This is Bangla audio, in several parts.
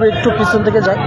তবে একটু পিছন থেকে যাই।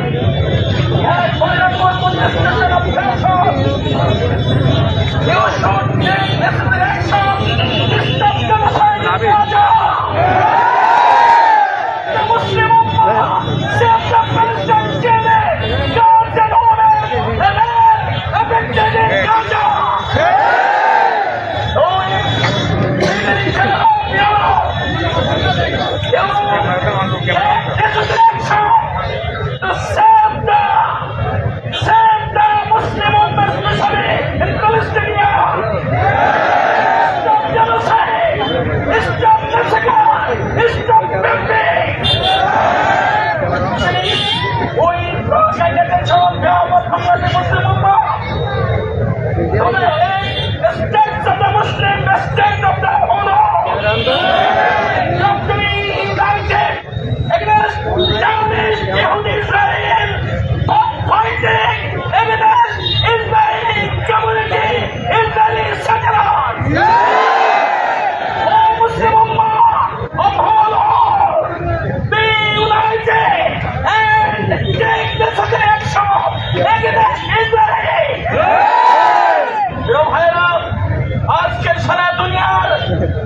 আজকের সারা দুনিয়ার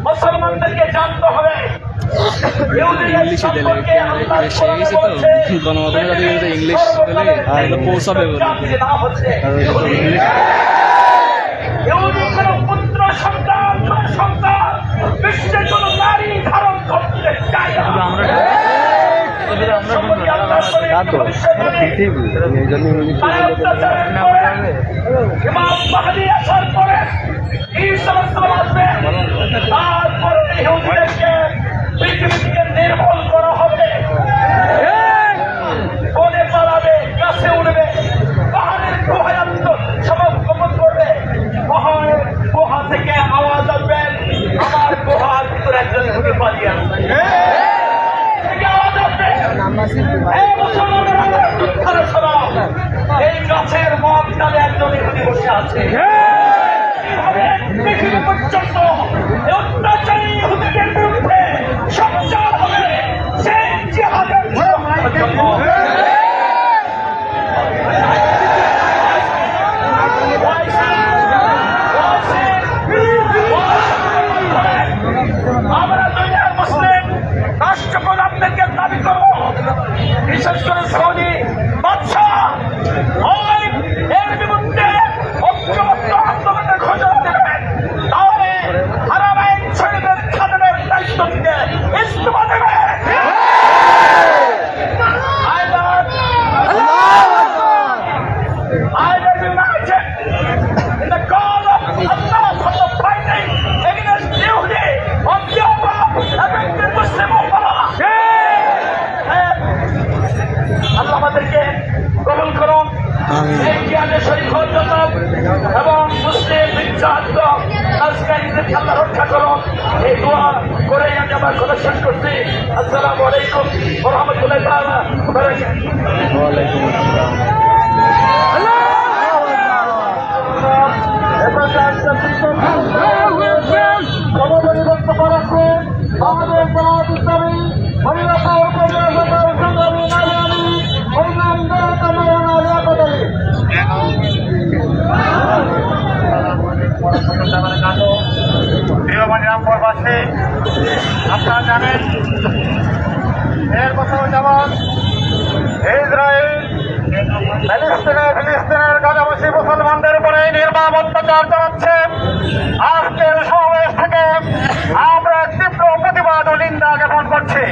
মুসলমানদেরকে জানতে হবে ইংলিশে দিলে এসে গেছে তো গণমাধ্যমে তাদের ইংলিশ দিলে পৌঁছাবে বলে পুত্র সন্তান সন্তান বিশ্বের কোন নারী ধারণ করতে চায় আসার পরে তারপরে ইহুদিদেরকে পৃথিবী থেকে নির্মূল করা হবে। বনে পালাবে, গাছে উঠবে, পাহাড়ের গুহায় আত্মসমর্পণ করবে। পাহাড়ের গুহা থেকে আওয়াজ আসবে, আমার গুহার ভিতরে একজন ইহুদি পালিয়ে আসবে। এই গাছের মগ ডালে একজন ইহুদি বসে আছে। পর্যন্ত অত্যাচারী ইহুদিদের বিরুদ্ধে সঞ্চার হবে সেই জিহাদের জন্য। আমরা দুনিয়ার মুসলিম রাষ্ট্রপ্রধানদেরকে দাবি করবো, বিশেষ করে সৌদি বাদশাহ এর বিরুদ্ধে ঐক্যবদ্ধ আন্দোলনের ঘোষণা দেবেন, তাহলে হারামাইন শরীফের খাদেমের দায়িত্ব থেকে ইস্তফা দেবেন। I will be united in the call of Allah for the fighting against Yehudi on behalf of the Muslim Ummah. আল্লাহ আমাদেরকে কবুল করুন, এই জ্ঞানে শরীক হওয়ার জন্য এবং মুসলিম বিখ্যাত আজকারীদেরকে আল্লাহ রক্ষা করুন। এই দোয়া করে আমি আমার কথা শেষ করছি। আসসালামু আলাইকুম ওয়া রাহমাতুল্লাহি তাআলা ওয়া বারাকাতুহু। ওয়ালাইকুম আসসালাম। আমাদের জামাত ইসলামী আপনারা জানেন এর বছর যেমন ইসরায়েল ফিলিস্তিনের গাজাবাসী মুসলমানদের উপরে নির্মম অত্যাচার চালাচ্ছে। আজকের সমাবেশ থেকে আমরা তীব্র প্রতিবাদ ও নিন্দা জ্ঞাপন করছি।